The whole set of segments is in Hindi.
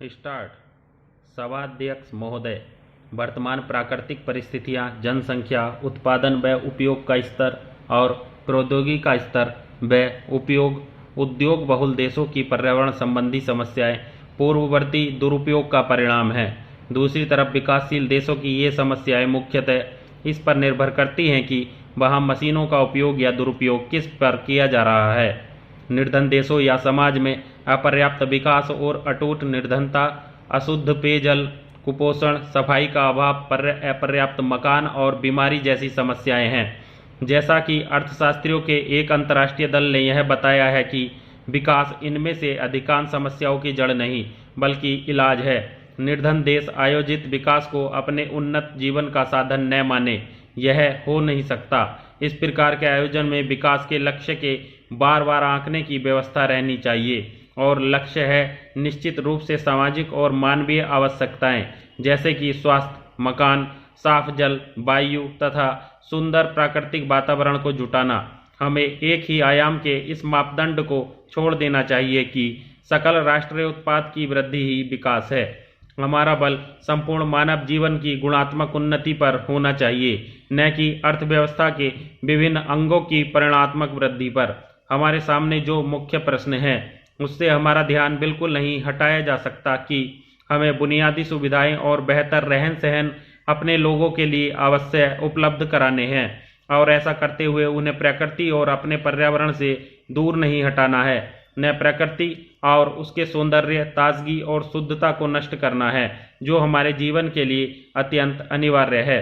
स्टार्ट। सभाध्यक्ष महोदय, वर्तमान प्राकृतिक परिस्थितियां, जनसंख्या, उत्पादन व उपयोग का स्तर और प्रौद्योगिकी का स्तर व उपयोग, उद्योग बहुल देशों की पर्यावरण संबंधी समस्याएं पूर्ववर्ती दुरुपयोग का परिणाम है। दूसरी तरफ विकासशील देशों की ये समस्याएं मुख्यतः इस पर निर्भर करती हैं कि वहाँ मशीनों का उपयोग या दुरुपयोग किस पर किया जा रहा है। निर्धन देशों या समाज में अपर्याप्त विकास और अटूट निर्धनता, अशुद्ध पेयजल, कुपोषण, सफाई का अभाव, अपर्याप्त मकान और बीमारी जैसी समस्याएं हैं। जैसा कि अर्थशास्त्रियों के एक अंतर्राष्ट्रीय दल ने यह बताया है कि विकास इनमें से अधिकांश समस्याओं की जड़ नहीं बल्कि इलाज है। निर्धन देश आयोजित विकास को अपने उन्नत जीवन का साधन न माने, यह हो नहीं सकता। इस प्रकार के आयोजन में विकास के लक्ष्य के बार बार आंकने की व्यवस्था रहनी चाहिए और लक्ष्य है निश्चित रूप से सामाजिक और मानवीय आवश्यकताएं जैसे कि स्वास्थ्य, मकान, साफ जल, वायु तथा सुंदर प्राकृतिक वातावरण को जुटाना। हमें एक ही आयाम के इस मापदंड को छोड़ देना चाहिए कि सकल राष्ट्रीय उत्पाद की वृद्धि ही विकास है। हमारा बल संपूर्ण मानव जीवन की गुणात्मक उन्नति पर होना चाहिए, न कि अर्थव्यवस्था के विभिन्न अंगों की परिणात्मक वृद्धि पर। हमारे सामने जो मुख्य प्रश्न है उससे हमारा ध्यान बिल्कुल नहीं हटाया जा सकता कि हमें बुनियादी सुविधाएं और बेहतर रहन सहन अपने लोगों के लिए अवश्य उपलब्ध कराने हैं और ऐसा करते हुए उन्हें प्रकृति और अपने पर्यावरण से दूर नहीं हटाना है। न प्रकृति और उसके सौंदर्य, ताजगी और शुद्धता को नष्ट करना है जो हमारे जीवन के लिए अत्यंत अनिवार्य है।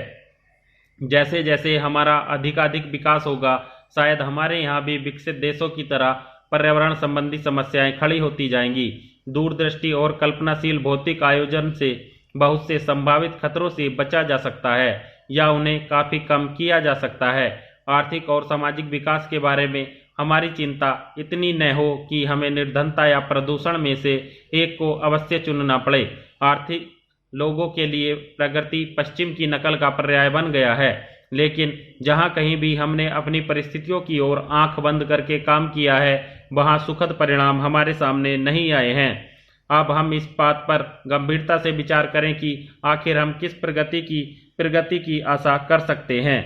जैसे जैसे हमारा अधिकाधिक विकास होगा, शायद हमारे यहाँ भी विकसित देशों की तरह पर्यावरण संबंधी समस्याएं खड़ी होती जाएंगी। दूरदृष्टि और कल्पनाशील भौतिक आयोजन से बहुत से संभावित खतरों से बचा जा सकता है या उन्हें काफ़ी कम किया जा सकता है। आर्थिक और सामाजिक विकास के बारे में हमारी चिंता इतनी न हो कि हमें निर्धनता या प्रदूषण में से एक को अवश्य चुनना पड़े। आर्थिक लोगों के लिए प्रगति पश्चिम की नकल का पर्याय बन गया है, लेकिन जहां कहीं भी हमने अपनी परिस्थितियों की ओर आंख बंद करके काम किया है वहां सुखद परिणाम हमारे सामने नहीं आए हैं। अब हम इस बात पर गंभीरता से विचार करें कि आखिर हम किस प्रगति की आशा कर सकते हैं।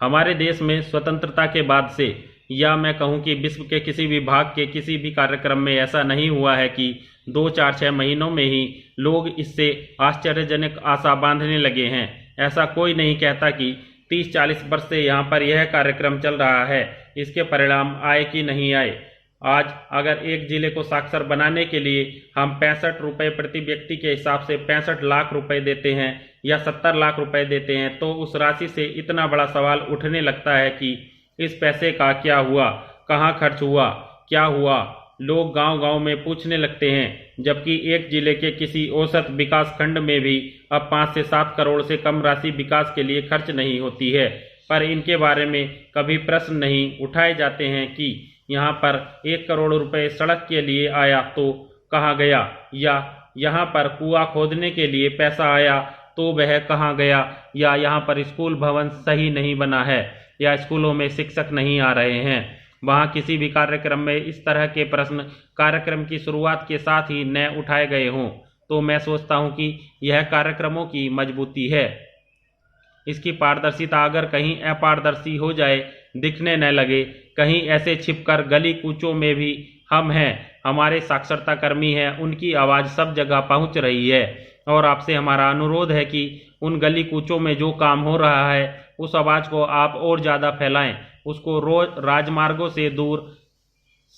हमारे देश में स्वतंत्रता के बाद से, या मैं कहूं कि विश्व के किसी भी भाग के किसी भी कार्यक्रम में ऐसा नहीं हुआ है कि 2, 4, 6 महीनों में ही लोग इससे आश्चर्यजनक आशा बांधने लगे हैं। ऐसा कोई नहीं कहता कि 30-40 वर्ष से यहाँ पर यह कार्यक्रम चल रहा है, इसके परिणाम आए कि नहीं आए। आज अगर एक जिले को साक्षर बनाने के लिए हम 65 रुपये प्रति व्यक्ति के हिसाब से 65 लाख रुपए देते हैं या 70 लाख रुपए देते हैं तो उस राशि से इतना बड़ा सवाल उठने लगता है कि इस पैसे का क्या हुआ, कहाँ खर्च हुआ, क्या हुआ। लोग गांव-गांव में पूछने लगते हैं, जबकि एक जिले के किसी औसत विकास खंड में भी अब 5 से 7 करोड़ से कम राशि विकास के लिए खर्च नहीं होती है। पर इनके बारे में कभी प्रश्न नहीं उठाए जाते हैं कि यहाँ पर 1 करोड़ रुपए सड़क के लिए आया तो कहाँ गया, या यहाँ पर कुआं खोदने के लिए पैसा आया तो वह कहाँ गया, या यहाँ पर स्कूल भवन सही नहीं बना है, या स्कूलों में शिक्षक नहीं आ रहे हैं। वहाँ किसी भी कार्यक्रम में इस तरह के प्रश्न कार्यक्रम की शुरुआत के साथ ही न उठाए गए हों तो मैं सोचता हूँ कि यह कार्यक्रमों की मजबूती है। इसकी पारदर्शिता अगर कहीं अपारदर्शी हो जाए, दिखने न लगे, कहीं ऐसे छिपकर गली कूचों में भी हम हैं, हमारे साक्षरता कर्मी हैं, उनकी आवाज़ सब जगह पहुंच रही है और आपसे हमारा अनुरोध है कि उन गली कूचों में जो काम हो रहा है उस आवाज़ को आप और ज़्यादा फैलाएं, उसको रोज राजमार्गों से दूर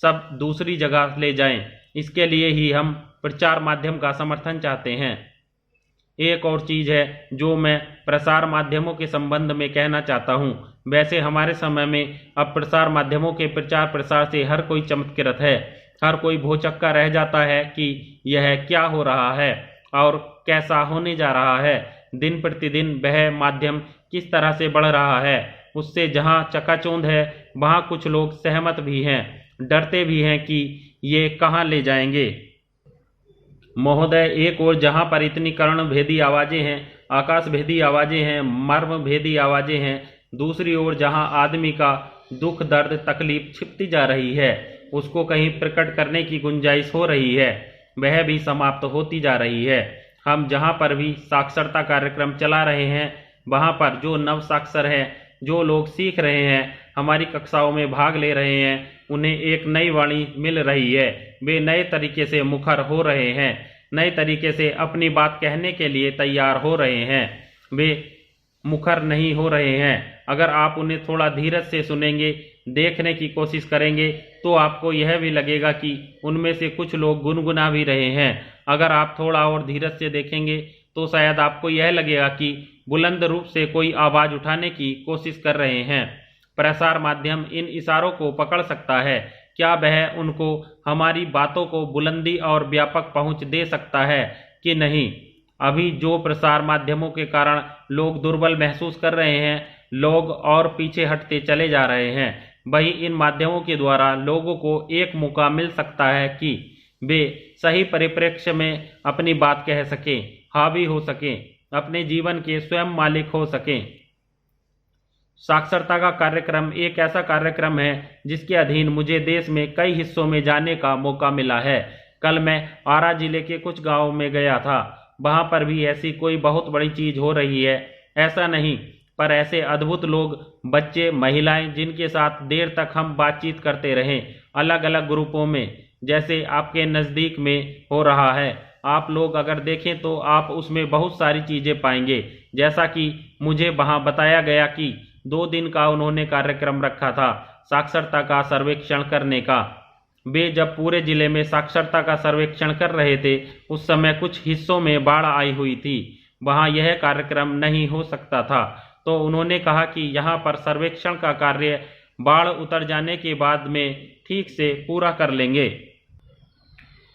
सब दूसरी जगह ले जाएं। इसके लिए ही हम प्रचार माध्यम का समर्थन चाहते हैं। एक और चीज़ है जो मैं प्रसार माध्यमों के संबंध में कहना चाहता हूँ। वैसे हमारे समय में अब प्रसार माध्यमों के प्रचार प्रसार से हर कोई चमत्कृत है, हर कोई भौचक्का रह जाता है कि यह क्या हो रहा है और कैसा होने जा रहा है। दिन प्रतिदिन वह माध्यम किस तरह से बढ़ रहा है, उससे जहाँ चकाचौंध है वहाँ कुछ लोग सहमत भी हैं, डरते भी हैं कि ये कहाँ ले जाएंगे। महोदय, एक ओर जहाँ पर इतनी कर्ण भेदी आवाज़ें हैं, आकाश भेदी आवाज़ें हैं, मर्म भेदी आवाज़ें हैं, दूसरी ओर जहाँ आदमी का दुख, दर्द, तकलीफ छिपती जा रही है, उसको कहीं प्रकट करने की गुंजाइश हो रही है। वह भी समाप्त होती जा रही है। हम जहाँ पर भी साक्षरता कार्यक्रम चला रहे हैं, वहाँ पर जो नव साक्षर हैं, जो लोग सीख रहे हैं, हमारी कक्षाओं में भाग ले रहे हैं, उन्हें एक नई वाणी मिल रही है। वे नए तरीके से मुखर हो रहे हैं, नए तरीके से अपनी बात कहने के लिए तैयार हो रहे हैं, वे मुखर नहीं हो रहे हैं। अगर आप उन्हें थोड़ा धीरज से सुनेंगे, देखने की कोशिश करेंगे, तो आपको यह भी लगेगा कि उनमें से कुछ लोग गुनगुना भी रहे हैं। अगर आप थोड़ा और धीरज से देखेंगे तो शायद आपको यह लगेगा कि बुलंद रूप से कोई आवाज़ उठाने की कोशिश कर रहे हैं। प्रसार माध्यम इन इशारों को पकड़ सकता है। क्या वह उनको हमारी बातों को बुलंदी और व्यापक पहुंच दे सकता है कि नहीं? अभी जो प्रसार माध्यमों के कारण लोग दुर्बल महसूस कर रहे हैं, लोग और पीछे हटते चले जा रहे हैं, वही इन माध्यमों के द्वारा लोगों को एक मौका मिल सकता है कि वे सही परिप्रेक्ष्य में अपनी बात कह सकें, हावी हो सकें, अपने जीवन के स्वयं मालिक हो सकें। साक्षरता का कार्यक्रम एक ऐसा कार्यक्रम है जिसके अधीन मुझे देश में कई हिस्सों में जाने का मौका मिला है। कल मैं आरा जिले के कुछ गांवों में गया था। वहां पर भी ऐसी कोई बहुत बड़ी चीज हो रही है ऐसा नहीं, पर ऐसे अद्भुत लोग, बच्चे, महिलाएं, जिनके साथ देर तक हम बातचीत करते रहें, अलग अलग ग्रुपों में, जैसे आपके नज़दीक में हो रहा है। आप लोग अगर देखें तो आप उसमें बहुत सारी चीज़ें पाएंगे। जैसा कि मुझे वहां बताया गया कि 2 दिन का उन्होंने कार्यक्रम रखा था साक्षरता का सर्वेक्षण करने का। वे जब पूरे जिले में साक्षरता का सर्वेक्षण कर रहे थे, उस समय कुछ हिस्सों में बाढ़ आई हुई थी, वहां यह कार्यक्रम नहीं हो सकता था। तो उन्होंने कहा कि यहाँ पर सर्वेक्षण का कार्य बाढ़ उतर जाने के बाद में ठीक से पूरा कर लेंगे।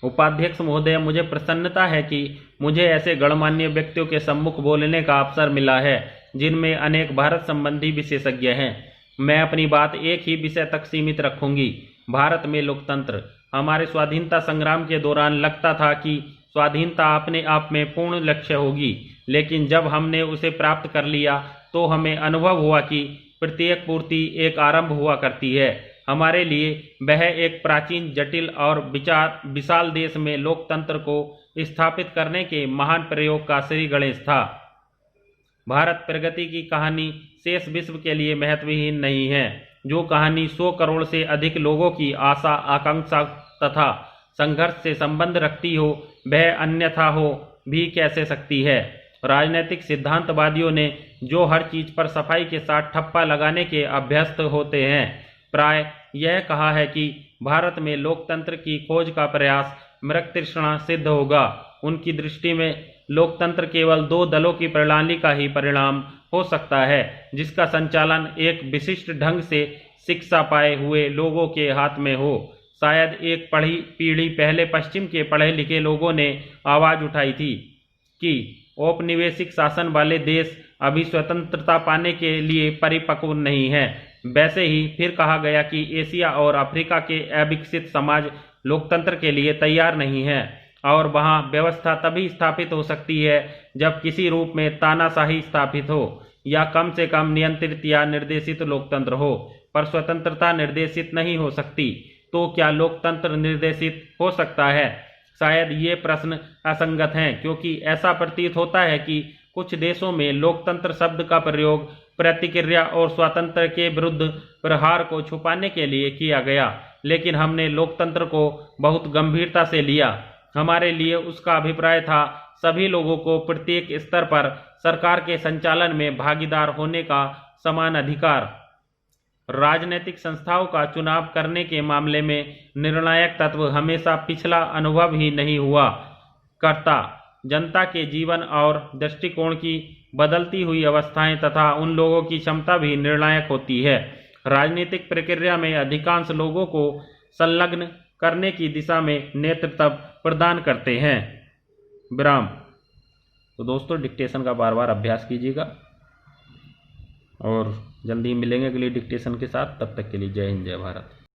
उपाध्यक्ष महोदय, मुझे प्रसन्नता है कि मुझे ऐसे गणमान्य व्यक्तियों के सम्मुख बोलने का अवसर मिला है जिनमें अनेक भारत संबंधी विशेषज्ञ हैं। मैं अपनी बात एक ही विषय तक सीमित रखूंगी, भारत में लोकतंत्र। हमारे स्वाधीनता संग्राम के दौरान लगता था कि स्वाधीनता अपने आप में पूर्ण लक्ष्य होगी, लेकिन जब हमने उसे प्राप्त कर लिया तो हमें अनुभव हुआ कि प्रत्येक पूर्ति एक आरंभ हुआ करती है। हमारे लिए वह एक प्राचीन, जटिल और विशाल देश में लोकतंत्र को स्थापित करने के महान प्रयोग का श्री गणेश था। भारत प्रगति की कहानी शेष विश्व के लिए महत्वहीन नहीं है। जो कहानी 100 करोड़ से अधिक लोगों की आशा, आकांक्षा तथा संघर्ष से संबंध रखती हो, वह अन्यथा हो भी कैसे सकती है। राजनीतिक सिद्धांतवादियों ने जो हर चीज पर सफाई के साथ ठप्पा लगाने के अभ्यस्त होते हैं, प्राय यह कहा है कि भारत में लोकतंत्र की खोज का प्रयास मृगतृष्णा सिद्ध होगा। उनकी दृष्टि में लोकतंत्र केवल 2 दलों की प्रणाली का ही परिणाम हो सकता है, जिसका संचालन एक विशिष्ट ढंग से शिक्षा पाए हुए लोगों के हाथ में हो। शायद एक पढ़ी पीढ़ी पहले पश्चिम के पढ़े लिखे लोगों ने आवाज उठाई थी कि औपनिवेशिक शासन वाले देश अभी स्वतंत्रता पाने के लिए परिपक्व नहीं है। वैसे ही फिर कहा गया कि एशिया और अफ्रीका के अविकसित समाज लोकतंत्र के लिए तैयार नहीं है और वहां व्यवस्था तभी स्थापित हो सकती है जब किसी रूप में तानाशाही स्थापित हो या कम से कम नियंत्रित या निर्देशित लोकतंत्र हो, पर स्वतंत्रता निर्देशित नहीं हो सकती। तो क्या लोकतंत्र निर्देशित हो सकता है? शायद ये प्रश्न असंगत हैं, क्योंकि ऐसा प्रतीत होता है कि कुछ देशों में लोकतंत्र शब्द का प्रयोग प्रतिक्रिया और स्वातंत्र्य के विरुद्ध प्रहार को छुपाने के लिए किया गया, लेकिन हमने लोकतंत्र को बहुत गंभीरता से लिया। हमारे लिए उसका अभिप्राय था सभी लोगों को प्रत्येक स्तर पर सरकार के संचालन में भागीदार होने का समान अधिकार। राजनीतिक संस्थाओं का चुनाव करने के मामले में निर्णायक तत्व हमेशा पिछला अनुभव ही नहीं हुआ करता। जनता के जीवन और दृष्टिकोण की बदलती हुई अवस्थाएं तथा उन लोगों की क्षमता भी निर्णायक होती है। राजनीतिक प्रक्रिया में अधिकांश लोगों को संलग्न करने की दिशा में नेतृत्व प्रदान करते हैं। विराम। तो दोस्तों, डिक्टेशन का बार बार अभ्यास कीजिएगा और जल्दी मिलेंगे अगली डिक्टेशन के साथ। तब तक के लिए जय हिंद, जय भारत।